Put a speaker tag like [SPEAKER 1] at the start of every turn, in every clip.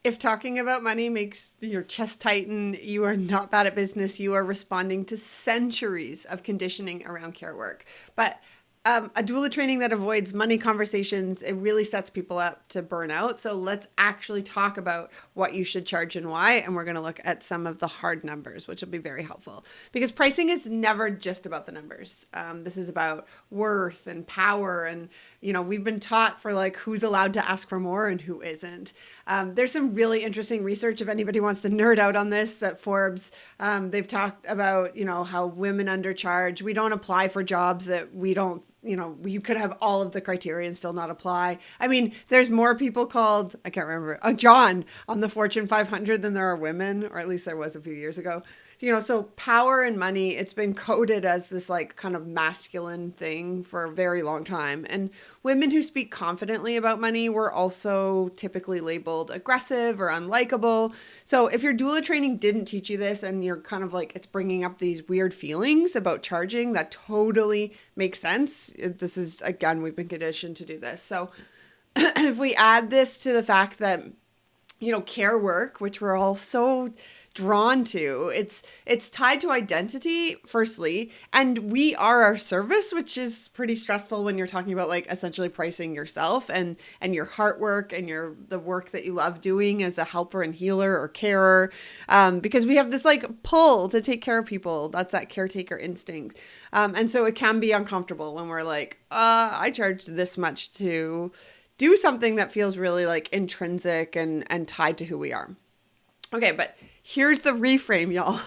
[SPEAKER 1] If talking about money makes your chest tighten, you are not bad at business. You are responding to centuries of conditioning around care work. But a doula training that avoids money conversations, it really sets people up to burn out. So let's actually talk about what you should charge and why. And we're going to look at some of the hard numbers, which will be very helpful because pricing is never just about the numbers. This is about worth and power. And, we've been taught for like who's allowed to ask for more and who isn't. There's some really interesting research if anybody wants to nerd out on this at Forbes. They've talked about, how women undercharge. We don't apply for jobs that we don't, you could have all of the criteria and still not apply. I mean, there's more people called, I can't remember, John on the Fortune 500 than there are women, or at least there was a few years ago. So power and money, it's been coded as this like kind of masculine thing for a very long time. And women who speak confidently about money were also typically labeled aggressive or unlikable. So if your doula training didn't teach you this and you're kind of like, it's bringing up these weird feelings about charging, that totally makes sense. This is, again, we've been conditioned to do this. So if we add this to the fact that, care work, which we're all so drawn to, it's tied to identity firstly, and we are our service, which is pretty stressful when you're talking about like essentially pricing yourself and your heart work and the work that you love doing as a helper and healer or carer, because we have this like pull to take care of people. That's that caretaker instinct, and so it can be uncomfortable when we're like, I charged this much to do something that feels really like intrinsic and tied to who we are. Okay, but here's the reframe, y'all.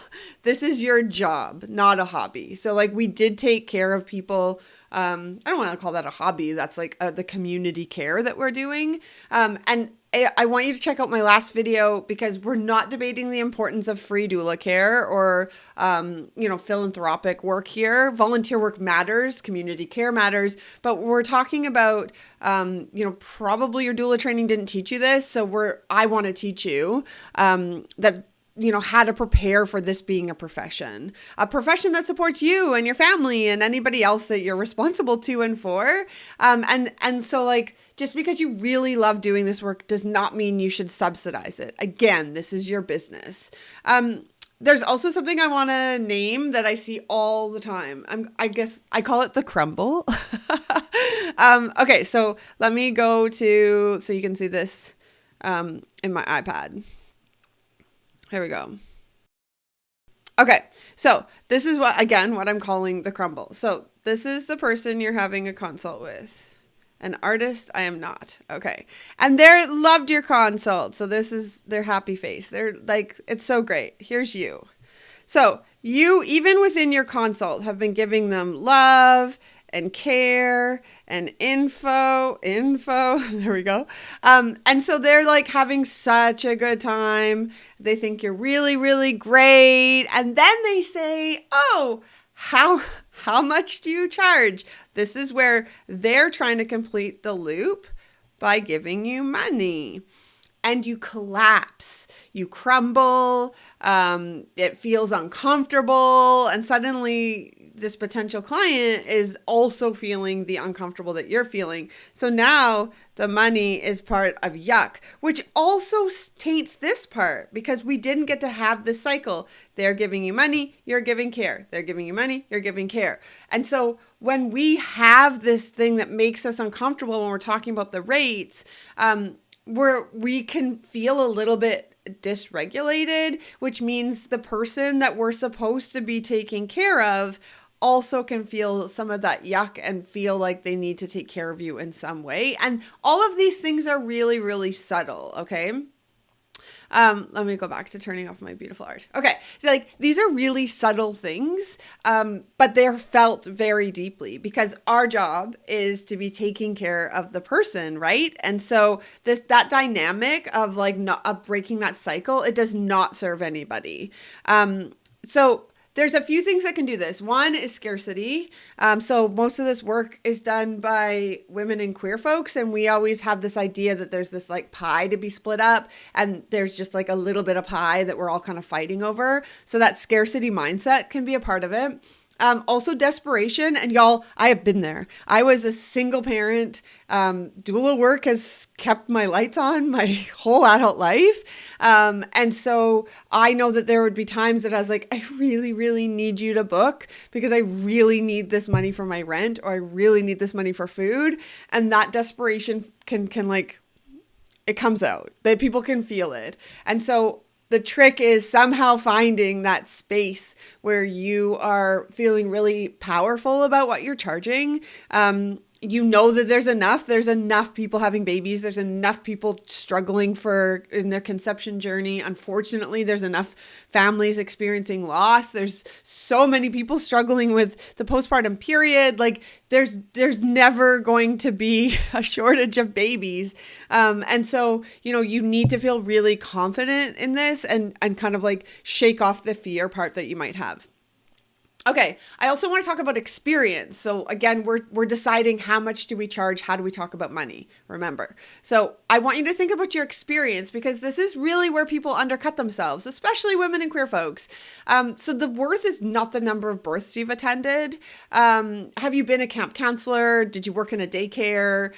[SPEAKER 1] This is your job, not a hobby. So like we did take care of people. I don't want to call that a hobby. That's like the community care that we're doing. And I want you to check out my last video because we're not debating the importance of free doula care or, philanthropic work here. Volunteer work matters. Community care matters. But we're talking about, probably your doula training didn't teach you this. So I want to teach you that how to prepare for this being a profession that supports you and your family and anybody else that you're responsible to and for. And so like, just because you really love doing this work does not mean you should subsidize it. Again, this is your business. There's also something I want to name that I see all the time. I guess I call it the crumble. Okay, so let me go so you can see this in my iPad. Here we go. Okay, so this is what I'm calling the crumble. So this is the person you're having a consult with. An artist, I am not. Okay. And they loved your consult. So this is their happy face. They're like, it's so great. Here's you. So you, even within your consult, have been giving them love and care and info. There we go. And so they're like having such a good time. They think you're really, really great. And then they say, oh, how much do you charge? This is where they're trying to complete the loop by giving you money. And you collapse, you crumble, it feels uncomfortable, and suddenly this potential client is also feeling the uncomfortable that you're feeling. So now the money is part of yuck, which also taints this part because we didn't get to have this cycle. They're giving you money, you're giving care. They're giving you money, you're giving care. And so when we have this thing that makes us uncomfortable when we're talking about the rates, we can feel a little bit dysregulated, which means the person that we're supposed to be taking care of also can feel some of that yuck and feel like they need to take care of you in some way. And all of these things are really, really subtle. Okay. Let me go back to turning off my beautiful art. Okay. So like, these are really subtle things, but they're felt very deeply because our job is to be taking care of the person. Right. And so that dynamic of like of breaking that cycle, it does not serve anybody. So there's a few things that can do this. One is scarcity. So most of this work is done by women and queer folks. And we always have this idea that there's this like pie to be split up and there's just like a little bit of pie that we're all kind of fighting over. So that scarcity mindset can be a part of it. Also desperation. And y'all, I have been there. I was a single parent. Doula work has kept my lights on my whole adult life. And so I know that there would be times that I was like, I really, really need you to book because I really need this money for my rent, or I really need this money for food. And that desperation can like, it comes out, that people can feel it. And so the trick is somehow finding that space where you are feeling really powerful about what you're charging. You know that there's enough people having babies. There's enough people struggling in their conception journey. Unfortunately, there's enough families experiencing loss. There's so many people struggling with the postpartum period. Like there's never going to be a shortage of babies. And so, you need to feel really confident in this and kind of like shake off the fear part that you might have. Okay, I also want to talk about experience. So again, we're deciding how much do we charge, how do we talk about money, remember. So I want you to think about your experience because this is really where people undercut themselves, especially women and queer folks. So the worth is not the number of births you've attended. Have you been a camp counselor? Did you work in a daycare?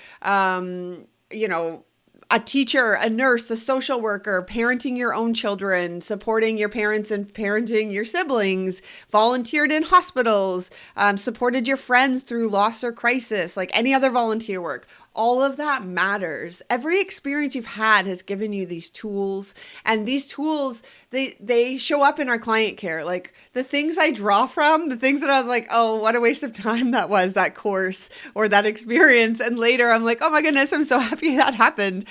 [SPEAKER 1] A teacher, a nurse, a social worker, parenting your own children, supporting your parents and parenting your siblings, volunteered in hospitals, supported your friends through loss or crisis, like any other volunteer work. All of that matters. Every experience you've had has given you these tools, and these tools, they show up in our client care. Like the things I draw from, the things that I was like, oh, what a waste of time that was, that course or that experience. And later I'm like, oh my goodness, I'm so happy that happened.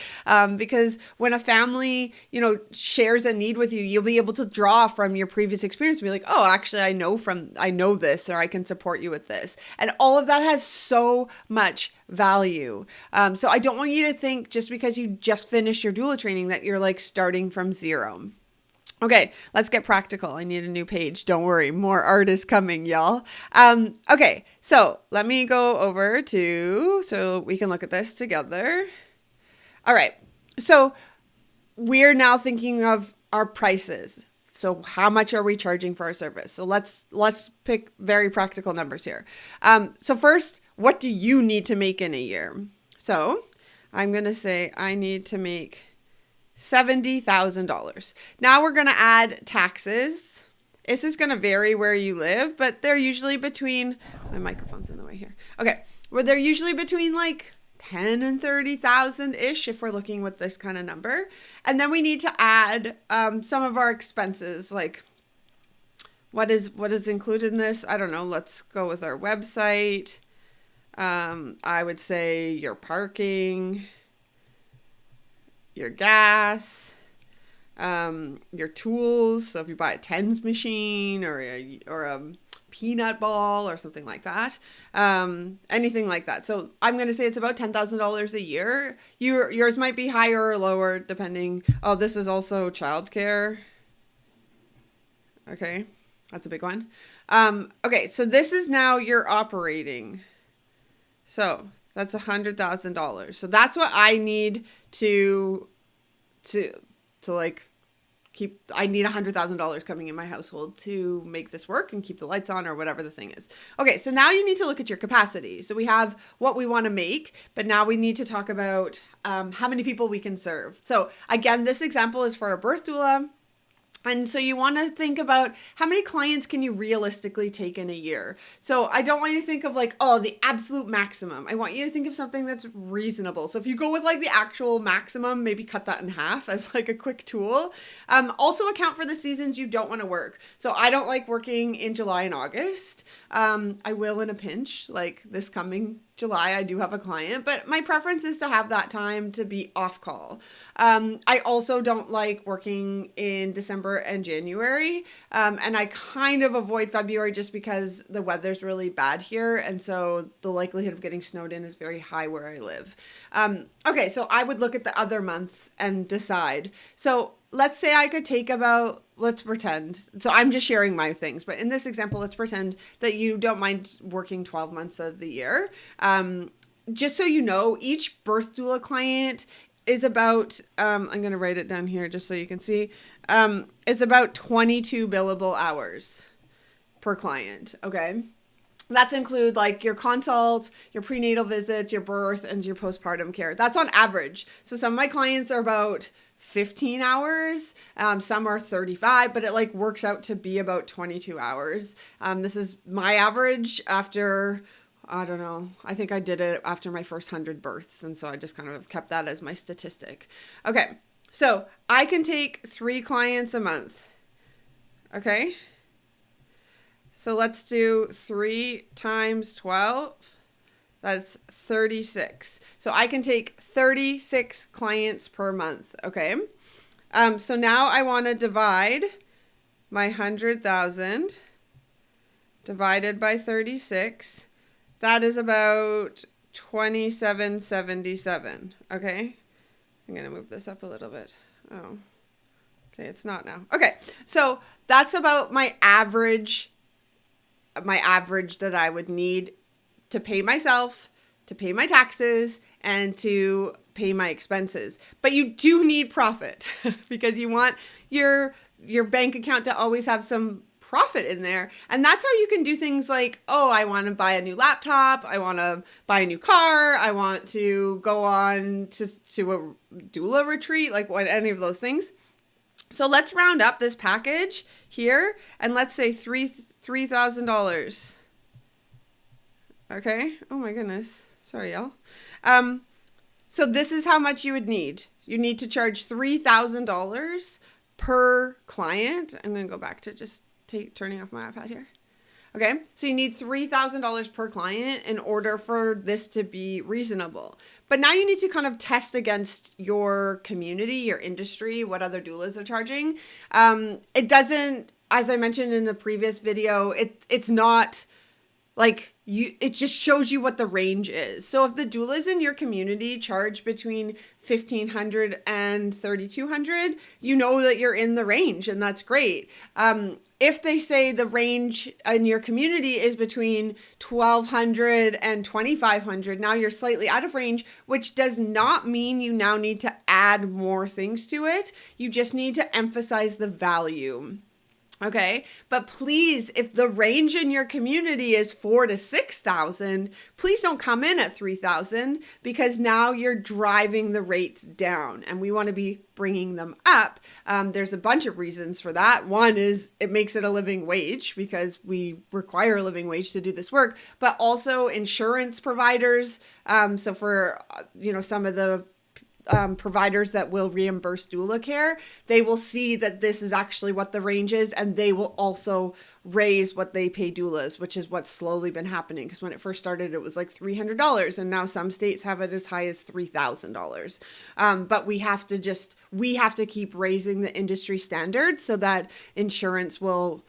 [SPEAKER 1] Because when a family, shares a need with you, you'll be able to draw from your previous experience and be like, oh, actually, I know this, or I can support you with this. And all of that has so much value. So I don't want you to think just because you just finished your doula training that you're like starting from zero. Okay, let's get practical. I need a new page. Don't worry. More art is coming, y'all. Okay, so let me go over so we can look at this together. All right, so we're now thinking of our prices. So how much are we charging for our service? So let's pick very practical numbers here. So first, what do you need to make in a year? So I'm going to say I need to make $70,000. Now we're going to add taxes. This is going to vary where you live, but they're usually between, my microphone's in the way here. Okay. Well, they're usually between like 10 and 30,000-ish if we're looking with this kind of number. And then we need to add some of our expenses, like what is included in this? I don't know. Let's go with our website. I would say your parking, your gas, your tools. So if you buy a tens machine or a peanut ball or something like that, anything like that. So I'm going to say it's about $10,000 a year. Yours might be higher or lower depending. Oh, this is also childcare. Okay. That's a big one. Okay. So this is now your operating. So that's $100,000. So that's what I need to like keep. I need $100,000 coming in my household to make this work and keep the lights on or whatever the thing is. Okay, so now you need to look at your capacity. So we have what we want to make, but now we need to talk about how many people we can serve. So again, this example is for a birth doula. And so you want to think about how many clients can you realistically take in a year? So I don't want you to think of like, oh, the absolute maximum. I want you to think of something that's reasonable. So if you go with like the actual maximum, maybe cut that in half as like a quick tool. Also account for the seasons you don't want to work. So I don't like working in July and August. I will in a pinch, like this coming July, I do have a client, but my preference is to have that time to be off call. I also don't like working in December and January. And I kind of avoid February just because the weather's really bad here. And so the likelihood of getting snowed in is very high where I live. Okay, so I would look at the other months and decide. So let's say I could take about, let's pretend, so I'm just sharing my things, but in this example, let's pretend that you don't mind working 12 months of the year. Just so you know, each birth doula client is about, I'm going to write it down here just so you can see, it's about 22 billable hours per client. Okay. That's include like your consult, your prenatal visits, your birth, and your postpartum care. That's on average. So some of my clients are about 15 hours. Some are 35, but it like works out to be about 22 hours. This is my average after, I don't know, I think I did it after my first 100 births. And so I just kind of kept that as my statistic. Okay. So I can take 3 clients a month. Okay. So let's do 3 times 12. That's 36. So I can take 36 clients per month. Okay. So now I want to divide my 100,000 divided by 36. That is about 2777. Okay. I'm going to move this up a little bit. Oh, okay. It's not now. Okay. So that's about my average that I would need to pay myself, to pay my taxes, and to pay my expenses. But you do need profit because you want your bank account to always have some profit in there. And that's how you can do things like, oh, I want to buy a new laptop, I want to buy a new car, I want to go on to a doula retreat, like what any of those things. So let's round up this package here and let's say $3,000. Okay. Oh my goodness. Sorry, y'all. So this is how much you would need. You need to charge $3,000 per client. I'm going to go back to just turning off my iPad here. Okay. So you need $3,000 per client in order for this to be reasonable. But now you need to kind of test against your community, your industry, what other doulas are charging. It doesn't, as I mentioned in the previous video, it's not like it just shows you what the range is. So if the doulas in your community charge between $1,500 and $3,200, you know that you're in the range, and that's great. If they say the range in your community is between $1,200 and $2,500, now you're slightly out of range, which does not mean you now need to add more things to it. You just need to emphasize the value. Okay. But please, if the range in your community is 4,000 to 6,000, please don't come in at 3,000 because now you're driving the rates down and we want to be bringing them up. There's a bunch of reasons for that. One is it makes it a living wage because we require a living wage to do this work, but also insurance providers. So for, some of the providers that will reimburse doula care, they will see that this is actually what the range is, and they will also raise what they pay doulas, which is what's slowly been happening. Because when it first started, it was like $300, and now some states have it as high as $3,000. But we have to keep raising the industry standard so that insurance will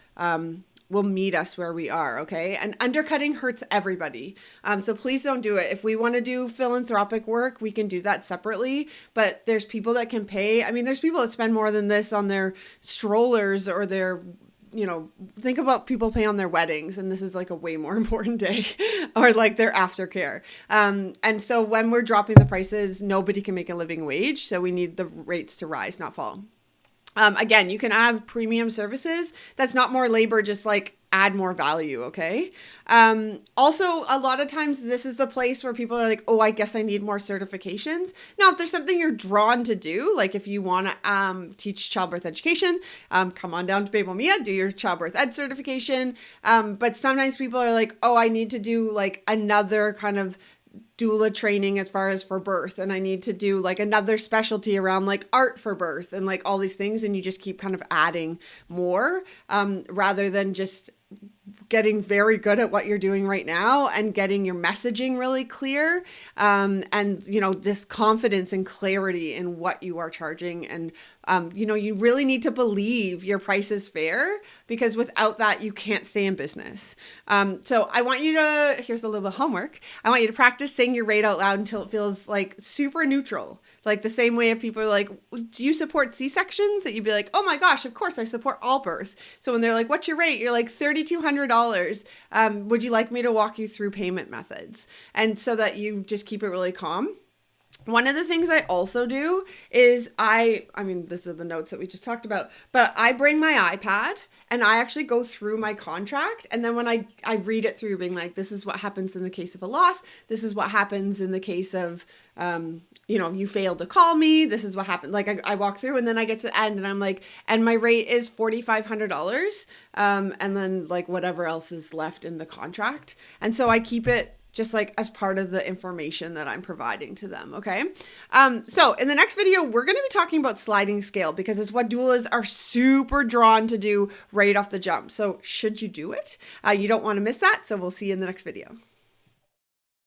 [SPEAKER 1] meet us where we are, okay? And undercutting hurts everybody. So please don't do it. If we want to do philanthropic work, we can do that separately, but there's people that can pay. I mean, there's people that spend more than this on their strollers or their, think about people pay on their weddings, and this is like a way more important day, or like their aftercare. And so when we're dropping the prices, nobody can make a living wage. So we need the rates to rise, not fall. Again, you can have premium services. That's not more labor, just like add more value. Okay. Also, a lot of times this is the place where people are like, oh, I guess I need more certifications. Now, if there's something you're drawn to do, like if you want to teach childbirth education, come on down to Babel Mia, do your childbirth ed certification. But sometimes people are like, oh, I need to do like another kind of doula training as far as for birth, and I need to do like another specialty around like art for birth and like all these things, and you just keep kind of adding more rather than just getting very good at what you're doing right now and getting your messaging really clear, and this confidence and clarity in what you are charging. And you really need to believe your price is fair, because without that you can't stay in business. So I want you to, here's a little bit of homework. I want you to practice saying your rate out loud until it feels like super neutral. Like the same way if people are like, do you support C-sections? That you'd be like, oh my gosh, of course I support all birth. So when they're like, what's your rate? You're like $3,200. Would you like me to walk you through payment methods? And so that you just keep it really calm. One of the things I also do is I mean, this is the notes that we just talked about, but I bring my iPad and I actually go through my contract. And then when I read it through, being like, this is what happens in the case of a loss. This is what happens in the case of, you failed to call me. This is what happened. Like I walk through and then I get to the end and I'm like, and my rate is $4,500. And then like whatever else is left in the contract. And so I keep it just like as part of the information that I'm providing to them. Okay. So in the next video, we're going to be talking about sliding scale because it's what doulas are super drawn to do right off the jump. So should you do it? You don't want to miss that. So we'll see you in the next video.